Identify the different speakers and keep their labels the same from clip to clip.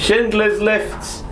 Speaker 1: Schindler's Lists.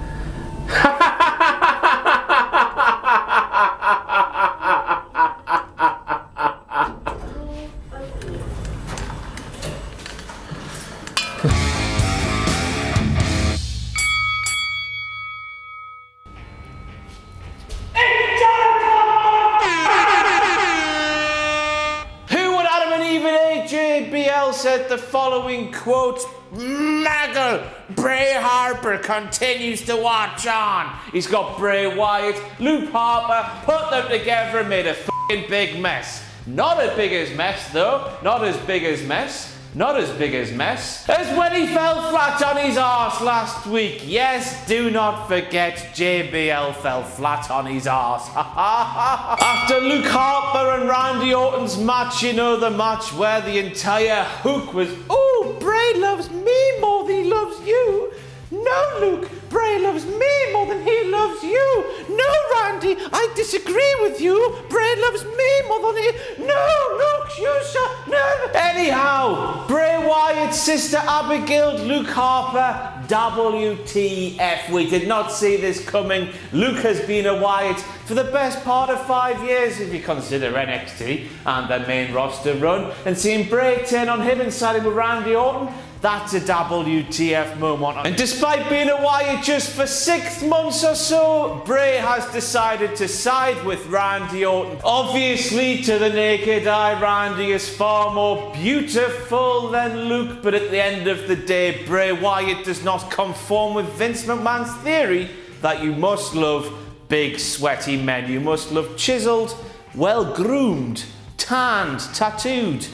Speaker 1: JBL said the following quote: "Maggle, Bray Harper continues to watch on." He's got Bray Wyatt, Luke Harper, put them together and made a f***ing big mess. Not as big as mess though, not as big as mess. Not as big as mess as when he fell flat on his arse last week. Yes, do not forget JBL fell flat on his arse. After Luke Harper and Randy Orton's match, you know, the match where the entire hook was, "Oh, Bray loves me more than he loves you." "No, Luke, Bray loves me more than he loves you." "No, Randy, I disagree with you. Bray loves me more than he..." "No, Luke, you shut..." "No." Anyhow, Bray Wyatt's sister Abigail, Luke Harper, WTF. We did not see this coming. Luke has been a Wyatt for the best part of 5 years, if you consider NXT and the main roster run, and seeing Bray turn on him and siding with Randy Orton, that's a WTF moment. And despite being a Wyatt just for 6 months or so, Bray has decided to side with Randy Orton. Obviously, to the naked eye, Randy is far more beautiful than Luke, but at the end of the day, Bray Wyatt does not conform with Vince McMahon's theory that you must love big, sweaty men. You must love chiseled, well-groomed, tanned, tattooed,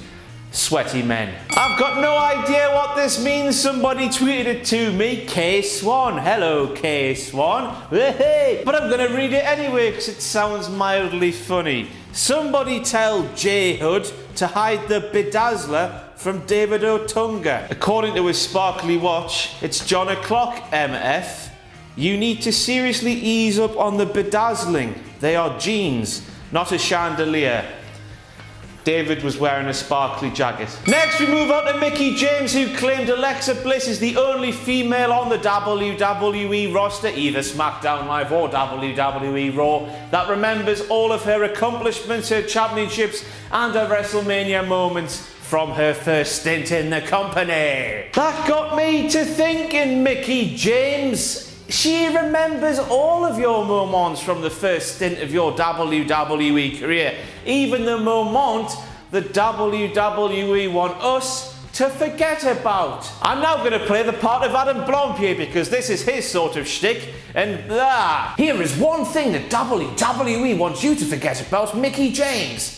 Speaker 1: sweaty men. I've got no idea what this means. Somebody tweeted it to me. K Swan. Hello, K Swan. Hey. But I'm going to read it anyway because it sounds mildly funny. Somebody tell J Hood to hide the bedazzler from David Otunga. According to his sparkly watch, it's John o'clock, MF. You need to seriously ease up on the bedazzling. They are jeans, not a chandelier. David was wearing a sparkly jacket. Next we move on to Mickie James, who claimed Alexa Bliss is the only female on the WWE roster, either SmackDown Live or WWE Raw, that remembers all of her accomplishments, her championships, and her WrestleMania moments from her first stint in the company. That got me to thinking, Mickie James. She remembers all of your moments from the first stint of your WWE career, even the moment the WWE want us to forget about. I'm now going to play the part of Adam Blomp here because this is his sort of shtick, and here is one thing that WWE wants you to forget about, Mickie James.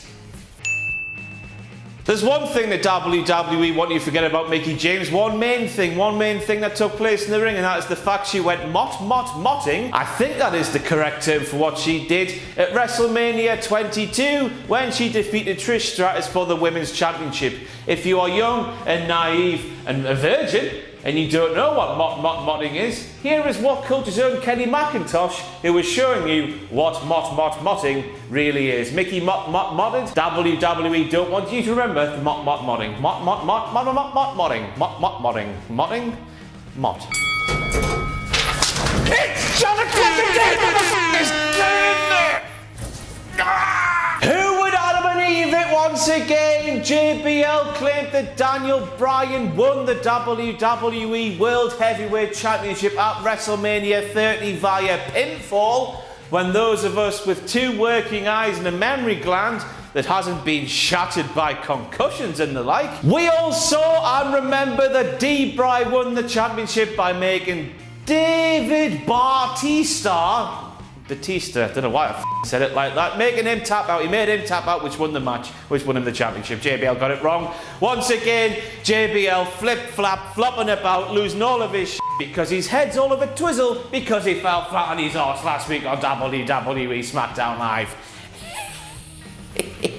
Speaker 1: There's one thing that WWE want you to forget about Mickie James, one main thing that took place in the ring, and that is the fact she went motting. I think that is the correct term for what she did at WrestleMania 22 when she defeated Trish Stratus for the Women's Championship. If you are young and naive and a virgin, and you don't know what motting is, here is what Culture's own Kenny McIntosh, who is showing you what motting really is. Mickie modded. WWE don't want you to remember the modding. Modding. It's John o'clock again! What the f*** is going there? Who would Adam and Eve it once again? JBL claimed that Daniel Bryan won the WWE World Heavyweight Championship at WrestleMania 30 via pinfall, when those of us with 2 working eyes and a memory gland that hasn't been shattered by concussions and the like, we all saw and remember that D-Bry won the championship by making David Batista, I don't know why I said it like that, making him tap out. He made him tap out, which won the match, which won him the championship. JBL got it wrong. Once again, JBL flopping about, losing all of his shit because his head's all of a twizzle because he fell flat on his arse last week on WWE SmackDown Live.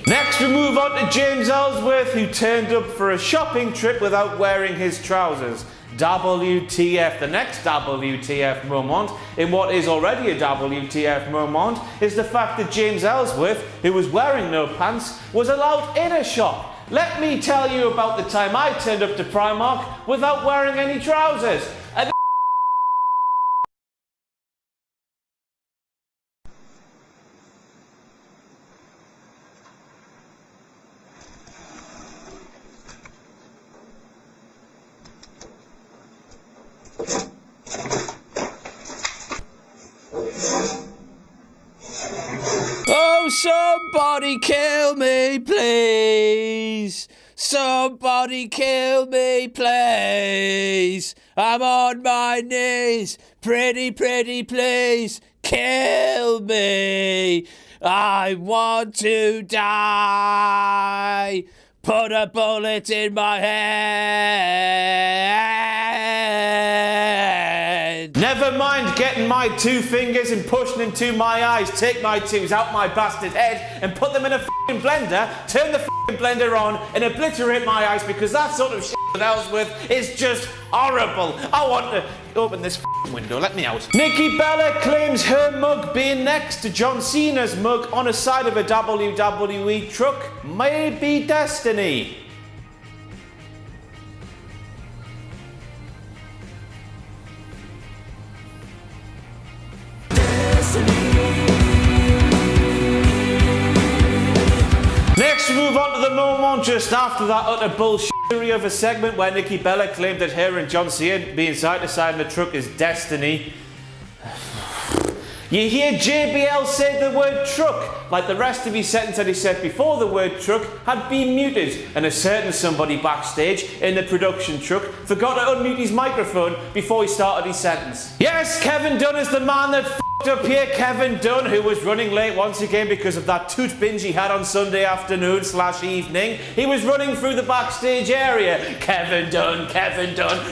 Speaker 1: Next we move on to James Ellsworth, who turned up for a shopping trip without wearing his trousers. WTF. The next WTF moment, in what is already a WTF moment, is the fact that James Ellsworth, who was wearing no pants, was allowed in a shop. Let me tell you about the time I turned up to Primark without wearing any trousers. Somebody kill me, please. Somebody kill me, please. I'm on my knees. Pretty please. Kill me. I want to die. Put a bullet in my head. Never mind getting my 2 fingers and pushing into my eyes. Take my 2s out my bastard head and put them in a f***ing blender. Turn the f***ing blender on and obliterate my eyes, because that sort of shit that Ellsworth is just horrible. I want to open this f***ing window. Let me out. Nikki Bella claims her mug being next to John Cena's mug on a side of a WWE truck may be destiny. Next, we move on to the moment just after that utter bullshittery of a segment where Nikki Bella claimed that her and John Cena being side to side in the truck is destiny. You hear JBL say the word truck, like the rest of his sentence that he said before the word truck had been muted, and a certain somebody backstage in the production truck forgot to unmute his microphone before he started his sentence. Yes, Kevin Dunn is the man that f***ed up here. Kevin Dunn, who was running late once again because of that toot binge he had on Sunday afternoon/evening. He was running through the backstage area. Kevin Dunn,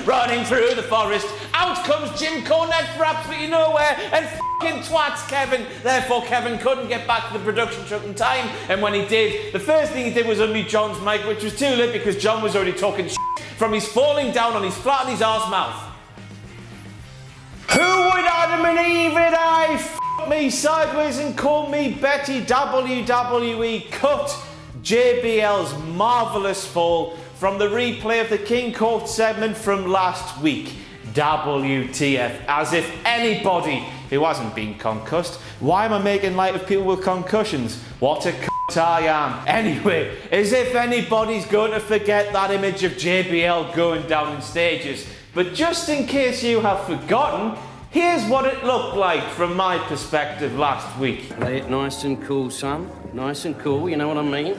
Speaker 1: running through the forest. Out comes Jim Cornette for absolutely nowhere, and f***ing twats Kevin. Therefore, Kevin couldn't get back to the production truck in time, and when he did, the first thing he did was unmute John's mic, which was too late because John was already talking shit from his falling down on his flat on his arse mouth. Who would Adam and Eve it? I f*** me sideways and call me Betty. WWE cut JBL's marvellous fall from the replay of the King Court segment from last week. WTF, as if anybody who hasn't been concussed. Why am I making light of people with concussions? What a cunt I am. Anyway, as if anybody's going to forget that image of JBL going down in stages. But just in case you have forgotten, here's what it looked like from my perspective last week.
Speaker 2: Play it nice and cool, son. Nice and cool, you know what I mean?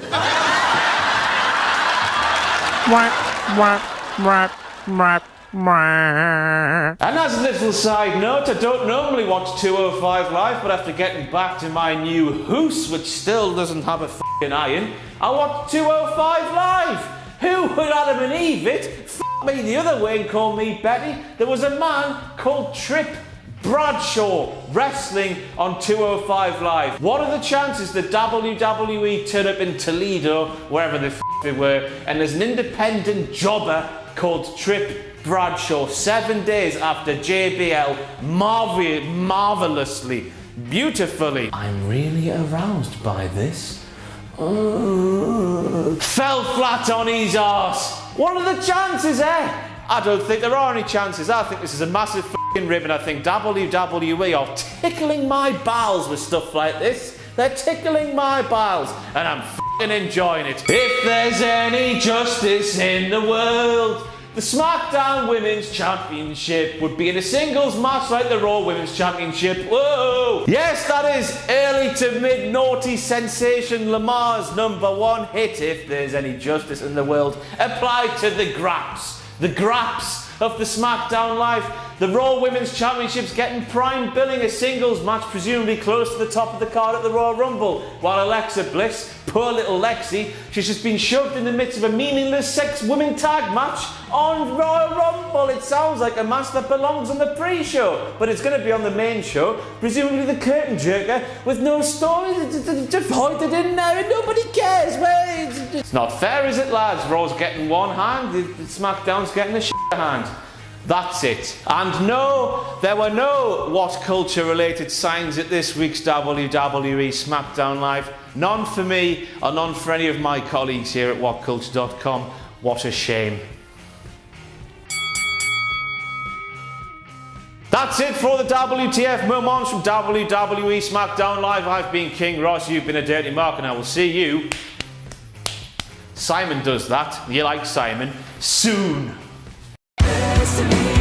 Speaker 1: And as a little side note, I don't normally watch 205 Live, but after getting back to my new house, which still doesn't have a f***ing iron, I watch 205 Live. Who would Adam and Eve it? F*** me the other way and call me Betty. There was a man called Trip Bradshaw wrestling on 205 Live. What are the chances that WWE turn up in Toledo, wherever the f*** they were, and there's an independent jobber called Trip Bradshaw 7 days after JBL marvelously, beautifully, I'm really aroused by this, fell flat on his arse. What are the chances, eh? I don't think there are any chances. I think this is a massive f***ing rib, and I think WWE are tickling my bowels with stuff like this. They're tickling my bowels, and I'm f***ing enjoying it. If there's any justice in the world, the SmackDown Women's Championship would be in a singles match like the Raw Women's Championship. Whoa! Yes, that is early to mid-naughty sensation Lamar's #1 hit, If There's Any Justice in the World, applied to the graps. The graps of the SmackDown Live. The Raw Women's Championship's getting prime billing, a singles match presumably close to the top of the card at the Royal Rumble, while Alexa Bliss, poor little Lexi, she's just been shoved in the midst of a meaningless 6-women tag match on Royal Rumble. It sounds like a match that belongs on the pre-show, but it's going to be on the main show, presumably the curtain jerker, with no story devoted in there, and nobody cares. Well, it's not fair, is it, lads? Raw's getting one hand, the SmackDown's getting a hand. That's it. And no, there were no What Culture related signs at this week's WWE SmackDown Live. None for me, or none for any of my colleagues here at whatculture.com. What a shame. That's it for the WTF Moments from WWE SmackDown Live. I've been King Ross, you've been a Dirty Mark, and I will see you. Simon does that. You like Simon. Soon.
Speaker 3: To me.